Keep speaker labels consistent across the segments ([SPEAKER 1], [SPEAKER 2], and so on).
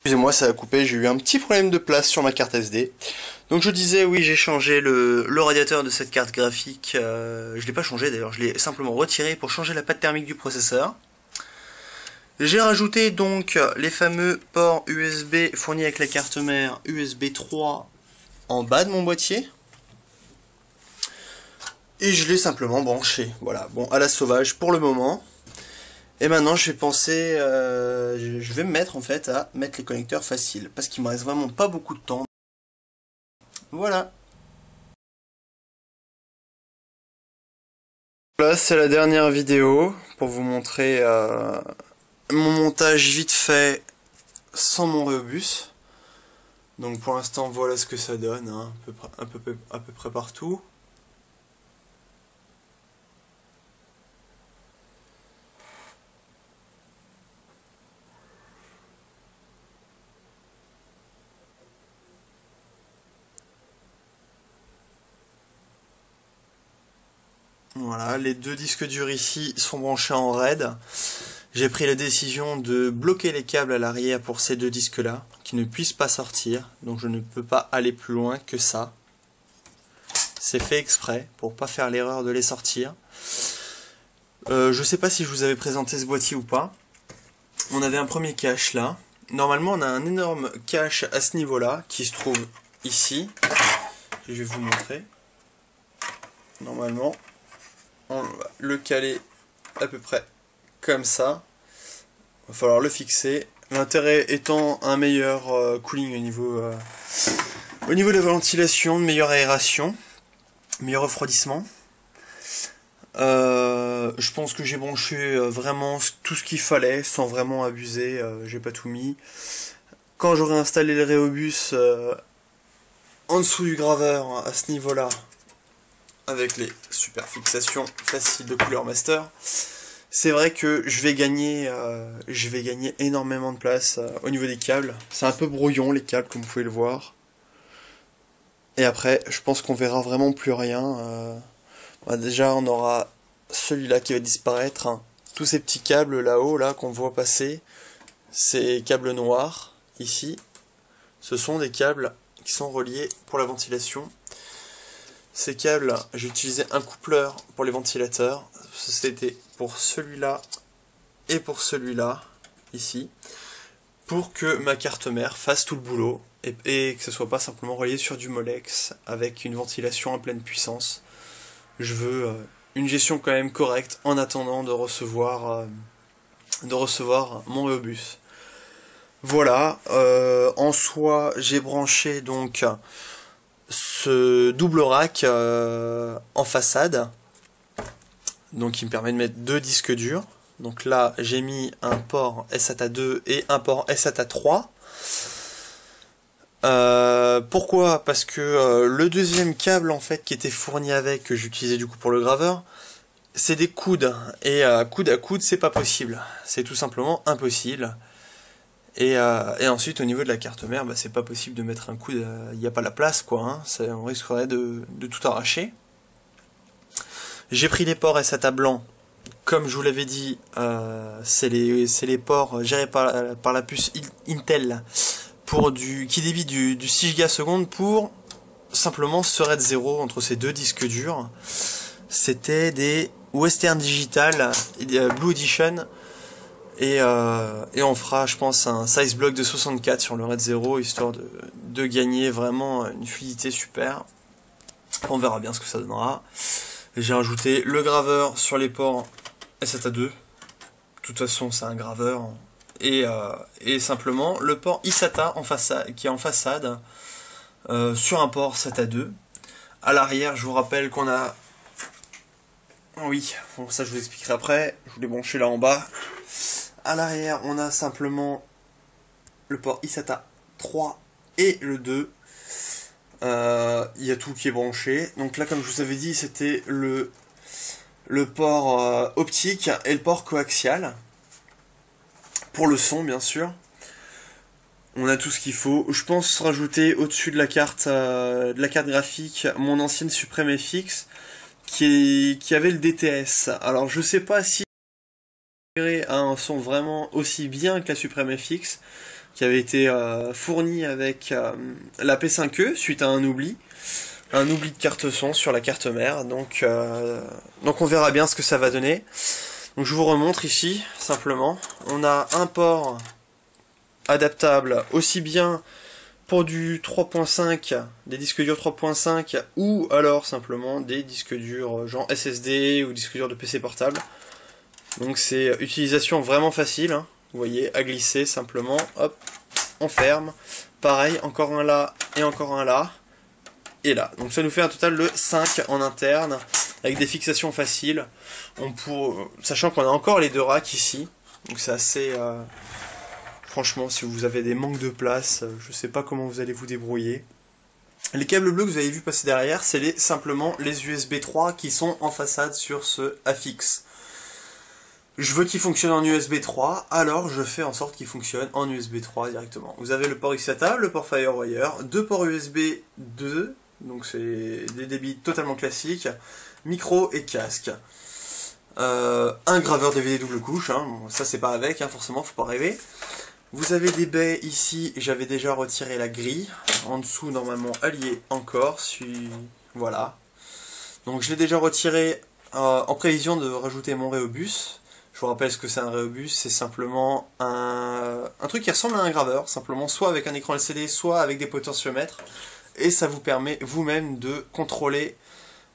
[SPEAKER 1] Excusez-moi, ça a coupé, j'ai eu un petit problème de place sur ma carte SD. Donc je disais, oui, j'ai changé le radiateur de cette carte graphique. Je l'ai pas changé d'ailleurs, je l'ai simplement retiré pour changer la pâte thermique du processeur. J'ai rajouté donc les fameux ports USB fournis avec la carte mère USB 3 en bas de mon boîtier. Et je l'ai simplement branché, voilà, bon, à la sauvage pour le moment. Et maintenant je vais penser, je vais me mettre en fait à mettre les connecteurs faciles, parce qu'il me reste vraiment pas beaucoup de temps. Voilà. Là c'est la dernière vidéo pour vous montrer mon montage vite fait sans mon Rhéobus. Donc pour l'instant voilà ce que ça donne, hein, à peu près partout. Voilà, les deux disques durs ici sont branchés en RAID. J'ai pris la décision de bloquer les câbles à l'arrière pour ces deux disques là, qui ne puissent pas sortir, donc je ne peux pas aller plus loin que ça. C'est fait exprès, pour pas faire l'erreur de les sortir. Je sais pas si je vous avais présenté ce boîtier ou pas. On avait un premier cache là. Normalement on a un énorme cache à ce niveau là, qui se trouve ici. Je vais vous montrer. Normalement, on va le caler à peu près comme ça. Il va falloir le fixer. L'intérêt étant un meilleur cooling au niveau de la ventilation, une meilleure aération, meilleur refroidissement. Je pense que j'ai branché vraiment tout ce qu'il fallait sans vraiment abuser. J'ai pas tout mis. Quand j'aurai installé le Rhéobus en dessous du graveur à ce niveau-là, avec les super fixations faciles de Cooler Master, c'est vrai que je vais gagner énormément de place au niveau des câbles. C'est un peu brouillon les câbles comme vous pouvez le voir. Et après je pense qu'on verra vraiment plus rien. Déjà on aura celui-là qui va disparaître, hein. Tous ces petits câbles là-haut là qu'on voit passer, ces câbles noirs ici, ce sont des câbles qui sont reliés pour la ventilation. Ces câbles, j'ai utilisé un coupleur pour les ventilateurs. C'était pour celui-là et pour celui-là, ici, pour que ma carte mère fasse tout le boulot et que ce soit pas simplement relié sur du Molex avec une ventilation à pleine puissance. Je veux une gestion quand même correcte en attendant de recevoir mon Rhéobus. Voilà, en soi, j'ai branché donc ce double rack en façade, donc qui me permet de mettre deux disques durs. Donc là j'ai mis un port SATA 2 et un port SATA 3. Pourquoi? Parce que le deuxième câble en fait qui était fourni avec, que j'utilisais du coup pour le graveur, c'est des coudes, et coude à coude c'est pas possible, c'est tout simplement impossible. Et ensuite au niveau de la carte mère, bah, c'est pas possible de mettre un coude, il n'y a pas la place quoi, hein, on risquerait de tout arracher. J'ai pris les ports SATA blancs, comme je vous l'avais dit, c'est les ports gérés par la puce Intel qui débite du 6 Go seconde pour simplement ce RAID 0 entre ces deux disques durs. C'était des Western Digital Blue Edition. Et on fera, je pense, un size block de 64 sur le RAID 0, histoire de gagner vraiment une fluidité super. On verra bien ce que ça donnera. J'ai rajouté le graveur sur les ports SATA 2. De toute façon, c'est un graveur. Et simplement le port eSATA qui est en façade sur un port SATA 2. À l'arrière, je vous rappelle qu'on a... Oui, bon, ça je vous expliquerai après. Je vous l'ai branché là en bas. À l'arrière, on a simplement le port eSATA 3 et le 2. Il y a tout qui est branché. Donc là, comme je vous avais dit, c'était le port optique et le port coaxial. Pour le son, bien sûr. On a tout ce qu'il faut. Je pense rajouter au-dessus de la carte graphique mon ancienne Supreme FX qui avait le DTS. Alors je sais pas si a un son vraiment aussi bien que la Supreme FX, qui avait été fournie avec la P5e suite à un oubli de carte son sur la carte mère, donc on verra bien ce que ça va donner. Donc je vous remontre ici, simplement, on a un port adaptable aussi bien pour du 3.5, des disques durs 3.5, ou alors simplement des disques durs genre SSD ou disques durs de PC portable. Donc c'est utilisation vraiment facile, hein. Vous voyez, à glisser simplement, hop, on ferme. Pareil, encore un là et encore un là. Et là. Donc ça nous fait un total de 5 en interne, avec des fixations faciles. Sachant qu'on a encore les deux racks ici. Donc c'est assez... Franchement, si vous avez des manques de place, je sais pas comment vous allez vous débrouiller. Les câbles bleus que vous avez vu passer derrière, c'est simplement les USB 3 qui sont en façade sur ce AFIX. Je veux qu'il fonctionne en USB 3, alors je fais en sorte qu'il fonctionne en USB 3 directement. Vous avez le port XSATA, le port FireWire, deux ports USB 2, donc c'est des débits totalement classiques, micro et casque. Un graveur DVD double couche, hein. Bon, ça c'est pas avec, hein, forcément, faut pas rêver. Vous avez des baies ici, j'avais déjà retiré la grille, en dessous normalement allié encore, voilà. Donc je l'ai déjà retiré en prévision de rajouter mon Rhéobus. Je vous rappelle ce que c'est un Rhéobus, c'est simplement un truc qui ressemble à un graveur, simplement soit avec un écran LCD, soit avec des potentiomètres, et ça vous permet vous-même de contrôler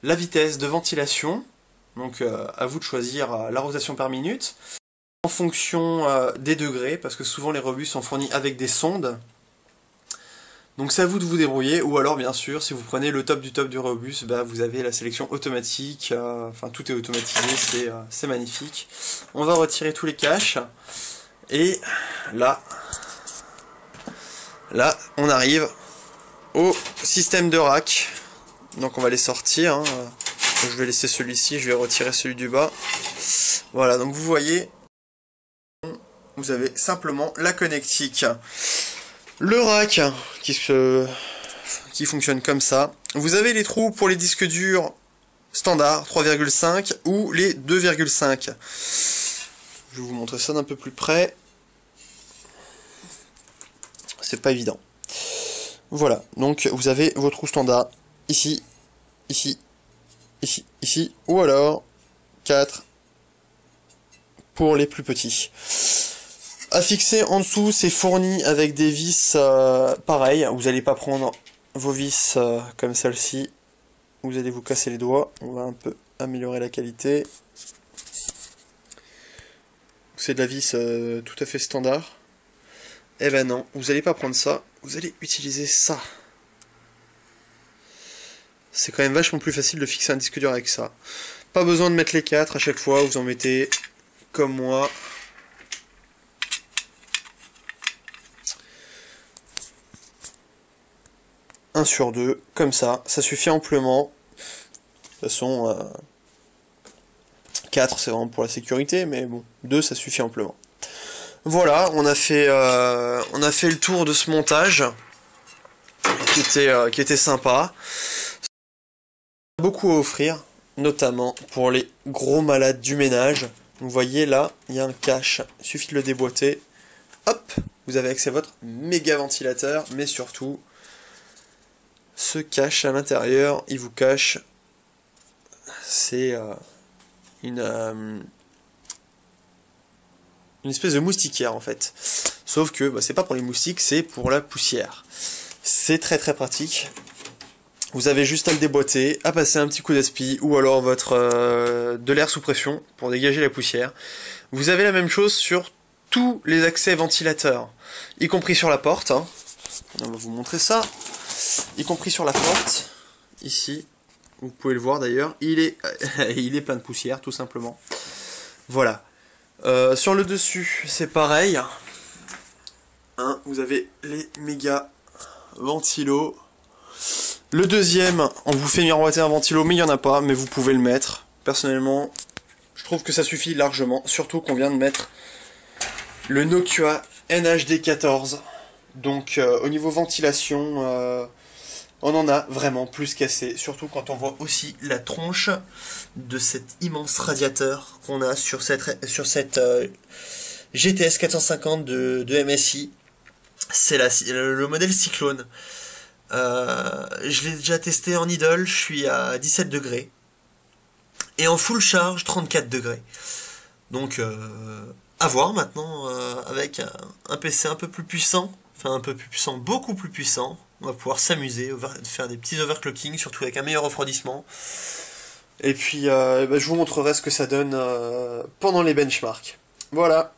[SPEAKER 1] la vitesse de ventilation, donc à vous de choisir la rotation par minute, en fonction des degrés, parce que souvent les Rhéobus sont fournis avec des sondes. Donc c'est à vous de vous débrouiller, ou alors bien sûr, si vous prenez le top du Rhéobus, bah, vous avez la sélection automatique, enfin tout est automatisé, c'est magnifique. On va retirer tous les caches, et là on arrive au système de rack. Donc on va les sortir, hein. Je vais laisser celui-ci, je vais retirer celui du bas. Voilà, donc vous voyez, vous avez simplement la connectique. Le rack qui fonctionne comme ça. Vous avez les trous pour les disques durs standard 3,5 ou les 2,5. Je vais vous montrer ça d'un peu plus près. C'est pas évident. Voilà, donc vous avez vos trous standards ici, ici, ici, ici, ou alors 4 pour les plus petits. À fixer en dessous, c'est fourni avec des vis pareilles. Vous n'allez pas prendre vos vis comme celle-ci. Vous allez vous casser les doigts. On va un peu améliorer la qualité. C'est de la vis tout à fait standard. Eh ben non, vous n'allez pas prendre ça. Vous allez utiliser ça. C'est quand même vachement plus facile de fixer un disque dur avec ça. Pas besoin de mettre les 4 à chaque fois. Vous en mettez comme moi. Un sur 2, comme ça suffit amplement. De toute façon, 4 c'est vraiment pour la sécurité, mais bon, 2 ça suffit amplement. Voilà, on a fait le tour de ce montage, qui était sympa. Beaucoup à offrir, notamment pour les gros malades du ménage. Vous voyez là, il y a un cache, il suffit de le déboîter. Hop, vous avez accès à votre méga ventilateur, mais surtout... se cache à l'intérieur, il vous cache, c'est une espèce de moustiquaire en fait. Sauf que bah, c'est pas pour les moustiques, c'est pour la poussière. C'est très très pratique. Vous avez juste à le déboîter, à passer un petit coup d'aspi, ou alors de l'air sous pression pour dégager la poussière. Vous avez la même chose sur tous les accès ventilateurs, y compris sur la porte, hein. On va vous montrer ça. Y compris sur la porte, ici, vous pouvez le voir d'ailleurs, il est plein de poussière tout simplement. Voilà. Sur le dessus, c'est pareil. Hein, vous avez les méga ventilos. Le deuxième, on vous fait miroiter un ventilo, mais il n'y en a pas, mais vous pouvez le mettre. Personnellement, je trouve que ça suffit largement, surtout qu'on vient de mettre le Noctua NHD14. Donc au niveau ventilation, On en a vraiment plus qu'assez, surtout quand on voit aussi la tronche de cet immense radiateur qu'on a sur cette GTS 450 de MSI. C'est le modèle Cyclone. Je l'ai déjà testé en idle, je suis à 17 degrés. Et en full charge, 34 degrés. Donc, à voir maintenant, avec un PC un peu plus puissant, enfin un peu plus puissant, beaucoup plus puissant, on va pouvoir s'amuser, faire des petits overclocking, surtout avec un meilleur refroidissement. Et puis, je vous montrerai ce que ça donne pendant les benchmarks. Voilà.